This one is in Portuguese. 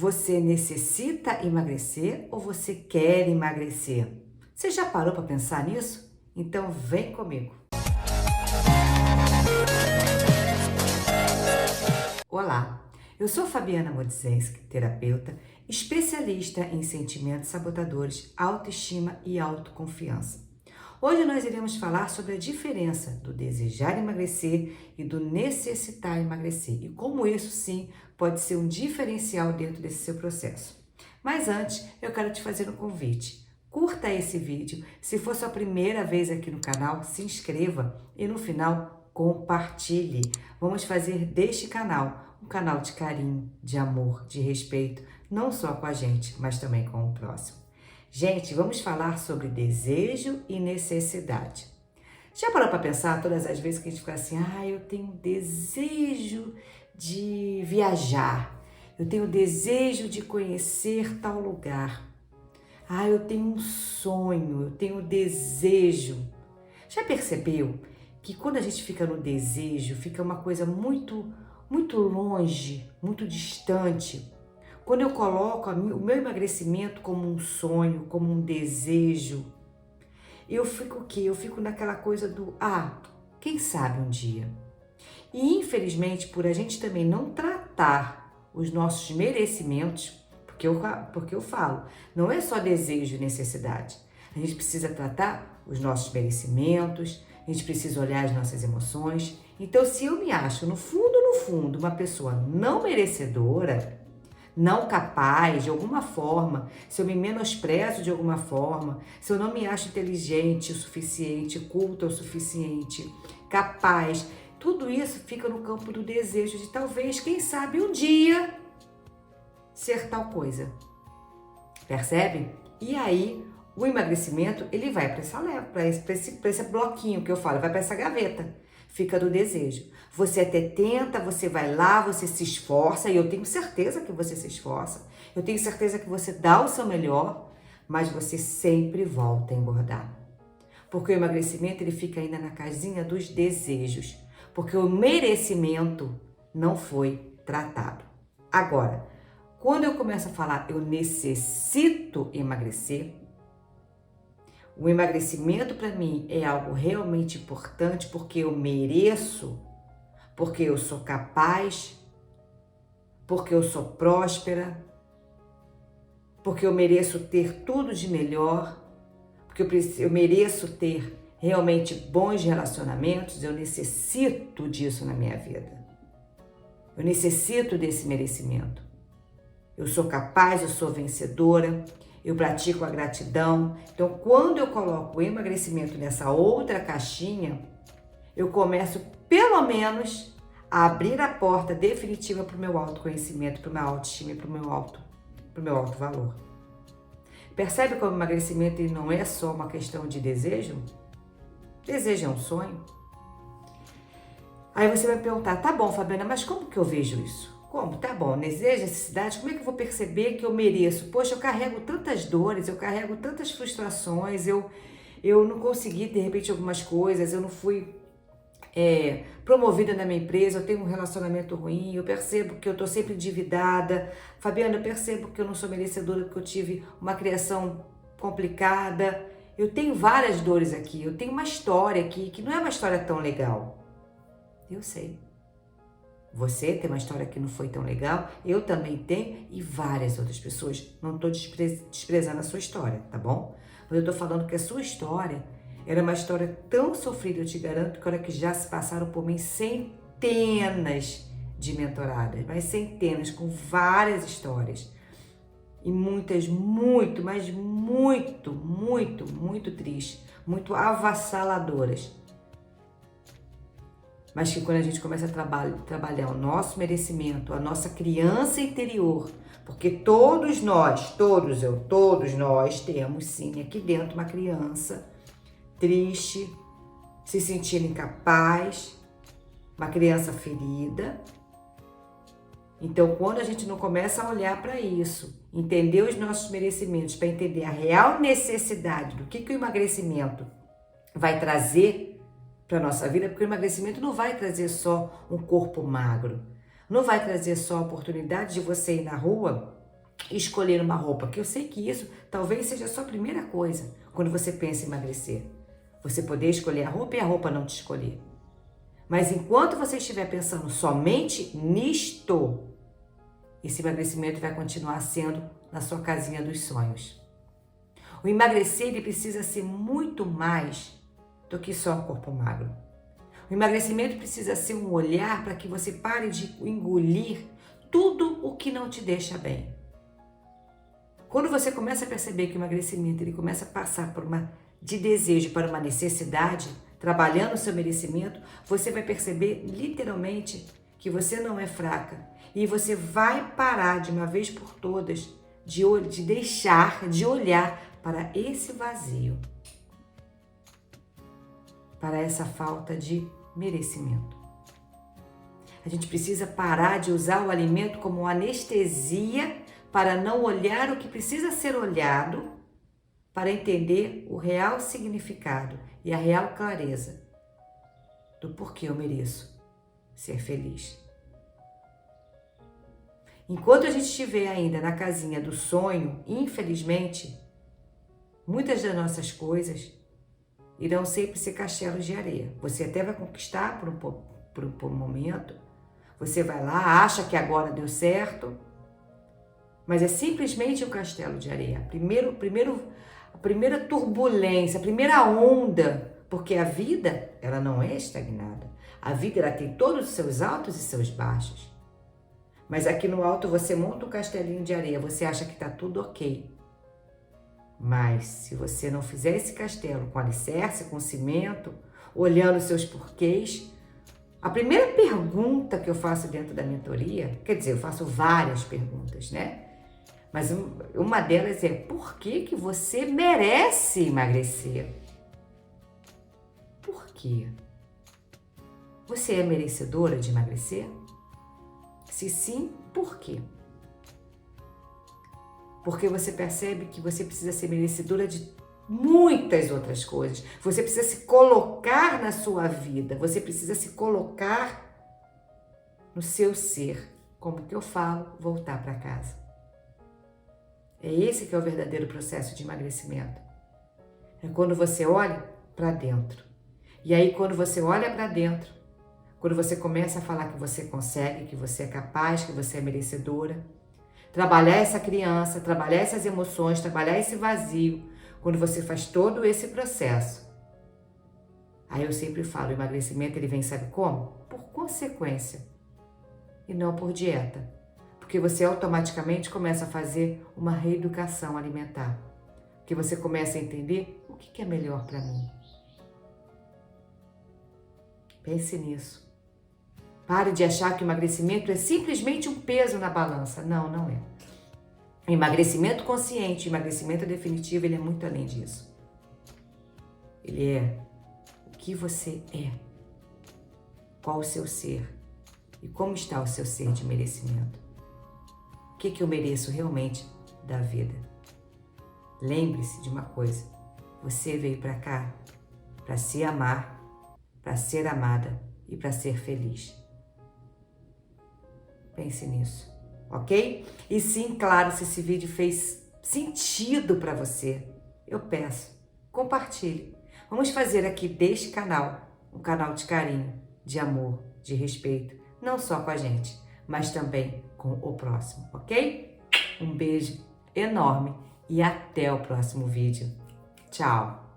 Você necessita emagrecer ou você quer emagrecer? Você já parou para pensar nisso? Então vem comigo. Olá, eu sou Fabiana Modzenski, terapeuta, especialista em sentimentos sabotadores, autoestima e autoconfiança. Hoje nós iremos falar sobre a diferença do desejar emagrecer e do necessitar emagrecer e como isso sim pode ser um diferencial dentro desse seu processo. Mas antes, eu quero te fazer um convite. Curta esse vídeo, se for sua primeira vez aqui no canal, se inscreva e no final compartilhe. Vamos fazer deste canal um canal de carinho, de amor, de respeito, não só com a gente, mas também com o próximo. Gente, vamos falar sobre desejo e necessidade. Já parou para pensar todas as vezes que a gente fica assim, eu tenho desejo de viajar, eu tenho desejo de conhecer tal lugar, eu tenho um sonho, eu tenho desejo. Já percebeu que quando a gente fica no desejo, fica uma coisa muito longe, muito distante? Quando eu coloco o meu emagrecimento como um sonho, como um desejo, eu fico o quê? Eu fico naquela coisa do, quem sabe um dia. E infelizmente, por a gente também não tratar os nossos merecimentos, porque eu falo, não é só desejo e necessidade. A gente precisa tratar os nossos merecimentos, a gente precisa olhar as nossas emoções. Então, se eu me acho, no fundo, uma pessoa não merecedora, não capaz de alguma forma, se eu me menosprezo de alguma forma, se eu não me acho inteligente o suficiente, culta o suficiente, capaz, tudo isso fica no campo do desejo de talvez, quem sabe, um dia ser tal coisa. Percebe? E aí, o emagrecimento, ele vai para essa leva, para esse bloquinho que eu falo, vai para essa gaveta. Fica do desejo. Você até tenta, você vai lá, você se esforça, e eu tenho certeza que você se esforça, eu tenho certeza que você dá o seu melhor, mas você sempre volta a engordar. Porque o emagrecimento, ele fica ainda na casinha dos desejos, porque o merecimento não foi tratado. Agora, quando eu começo a falar, eu necessito emagrecer, o emagrecimento para mim é algo realmente importante porque eu mereço, porque eu sou capaz, porque eu sou próspera, porque eu mereço ter tudo de melhor, porque eu mereço ter realmente bons relacionamentos, eu necessito disso na minha vida. Eu necessito desse merecimento. Eu sou capaz, eu sou vencedora, eu pratico a gratidão. Então, quando eu coloco o emagrecimento nessa outra caixinha, eu começo, pelo menos, a abrir a porta definitiva para o meu autoconhecimento, para o meu autoestima e para o meu alto valor. Percebe como o emagrecimento ele não é só uma questão de desejo? Desejo é um sonho. Aí você vai perguntar, tá bom, Fabiana, mas como que eu vejo isso? Como? Tá bom, desejo, necessidade, como é que eu vou perceber que eu mereço? Poxa, eu carrego tantas dores, eu carrego tantas frustrações, eu não consegui, de repente, algumas coisas, eu não fui promovida na minha empresa, eu tenho um relacionamento ruim, eu percebo que eu tô sempre endividada. Fabiana, eu percebo que eu não sou merecedora porque eu tive uma criação complicada. Eu tenho várias dores aqui, eu tenho uma história aqui que não é uma história tão legal. Eu sei. Você tem uma história que não foi tão legal, eu também tenho e várias outras pessoas. Não estou desprezando a sua história, tá bom? Mas eu estou falando que a sua história era uma história tão sofrida, eu te garanto, que olha que já se passaram por mim centenas de mentoradas, mas centenas, com várias histórias. E muitas muito, mas muito tristes, muito avassaladoras. Mas que quando a gente começa a trabalhar o nosso merecimento, a nossa criança interior, porque todos nós temos sim aqui dentro uma criança triste, se sentindo incapaz, uma criança ferida. Então, quando a gente não começa a olhar para isso, entender os nossos merecimentos, para entender a real necessidade do que o emagrecimento vai trazer para a nossa vida, porque o emagrecimento não vai trazer só um corpo magro, não vai trazer só a oportunidade de você ir na rua escolher uma roupa, que eu sei que isso talvez seja a sua primeira coisa quando você pensa em emagrecer. Você poder escolher a roupa e a roupa não te escolher. Mas enquanto você estiver pensando somente nisto, esse emagrecimento vai continuar sendo na sua casinha dos sonhos. O emagrecer, ele precisa ser muito mais do que só um corpo magro. O emagrecimento precisa ser um olhar para que você pare de engolir tudo o que não te deixa bem. Quando você começa a perceber que o emagrecimento ele começa a passar de desejo para uma necessidade, trabalhando o seu merecimento, você vai perceber literalmente que você não é fraca e você vai parar de uma vez por todas de deixar de olhar para esse vazio, para essa falta de merecimento. A gente precisa parar de usar o alimento como anestesia para não olhar o que precisa ser olhado, para entender o real significado e a real clareza do porquê eu mereço ser feliz. Enquanto a gente estiver ainda na casinha do sonho, infelizmente, muitas das nossas coisas irão sempre ser castelos de areia. Você até vai conquistar por um momento, você vai lá, acha que agora deu certo, mas é simplesmente um castelo de areia. A primeira turbulência, a primeira onda, porque a vida, ela não é estagnada. A vida, ela tem todos os seus altos e seus baixos. Mas aqui no alto você monta um castelinho de areia, você acha que está tudo ok. Mas se você não fizer esse castelo com alicerce, com cimento, olhando os seus porquês, a primeira pergunta que eu faço dentro da mentoria, quer dizer, eu faço várias perguntas, né? Mas uma delas é, por que você merece emagrecer? Por quê? Você é merecedora de emagrecer? Se sim, por quê? Porque você percebe que você precisa ser merecedora de muitas outras coisas. Você precisa se colocar na sua vida. Você precisa se colocar no seu ser. Como que eu falo? Voltar para casa. É esse que é o verdadeiro processo de emagrecimento. É quando você olha para dentro. E aí, quando você olha para dentro, quando você começa a falar que você consegue, que você é capaz, que você é merecedora, trabalhar essa criança, trabalhar essas emoções, trabalhar esse vazio, quando você faz todo esse processo. Aí eu sempre falo, o emagrecimento ele vem, sabe como? Por consequência e não por dieta. Porque você automaticamente começa a fazer uma reeducação alimentar. Porque você começa a entender o que é melhor para mim. Pense nisso. Pare de achar que o emagrecimento é simplesmente um peso na balança. Não, não é. Emagrecimento consciente, emagrecimento definitivo, ele é muito além disso. Ele é o que você é, qual o seu ser e como está o seu ser de merecimento. O que eu mereço realmente da vida? Lembre-se de uma coisa, você veio para cá para se amar, para ser amada e para ser feliz. Pense nisso, ok? E sim, claro, se esse vídeo fez sentido para você, eu peço, compartilhe. Vamos fazer aqui deste canal um canal de carinho, de amor, de respeito, não só com a gente, mas também com o próximo, ok? Um beijo enorme e até o próximo vídeo. Tchau!